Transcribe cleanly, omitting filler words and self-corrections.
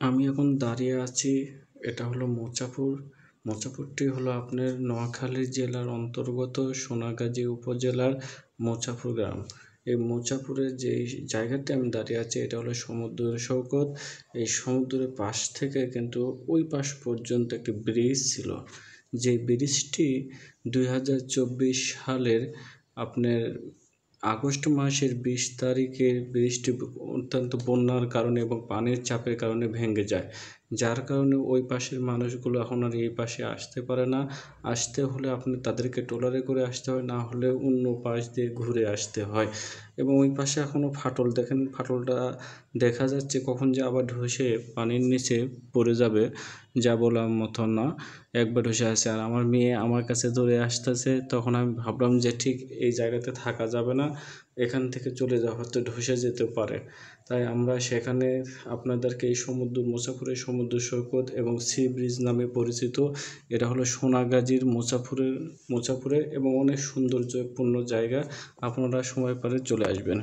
আমি এখন দাঁড়িয়ে আছি, এটা হলো মুছাপুর। মুছাপুরটি হলো আপনার নোয়াখালী জেলার অন্তর্গত সোনাগাজী উপজেলার মুছাপুর গ্রাম। এই মুছাপুরের যে জায়গাতে আমি দাঁড়িয়ে আছি এটা হলো সমুদ্র সৈকত। এই সমুদ্রের পাশ থেকে কিন্তু ওই পাশ পর্যন্ত একটি ব্রিজ ছিল, যে ব্রিজটি 2024 সালের আপনার আগস্ট মাসের 20 তারিখে বৃষ্টি অত্যন্ত বন্যার কারণে এবং পানির চাপের কারণে ভেঙে যায়, যার কারণে ওই পাশের মানুষগুলো এখন আর এই পাশে আসতে পারে না। আসতে হলে আপনি তাদেরকে ট্রলারে করে আসতে হয়, না হলে অন্য পাশ দিয়ে ঘুরে আসতে হয়। এবং ওই পাশে এখনও ফাটল, দেখেন ফাটলটা দেখা যাচ্ছে, কখন যে আবার ধসে পানির নিচে পড়ে যাবে যা বলার মতো না, একবার ধসে আছে। আর আমার মেয়ে আমার কাছে দৌড়ে আসতেছে, তখন আমি ভাবলাম যে ঠিক এই জায়গাতে থাকা যাবে না, এখান থেকে চলে যাওয়া, হয়তো ধসে যেতে পারে। তাই আমরা সেখানে আপনাদেরকে এই মুছাপুরের সমুদ্র সৈকত এবং সি ব্রিজ নামে পরিচিত, এটা হলো সোনাগাজীর মুছাপুরে এবং অনেক সৌন্দর্যপূর্ণ জায়গা। আপনারা সময় পেলে চলে আসবেন।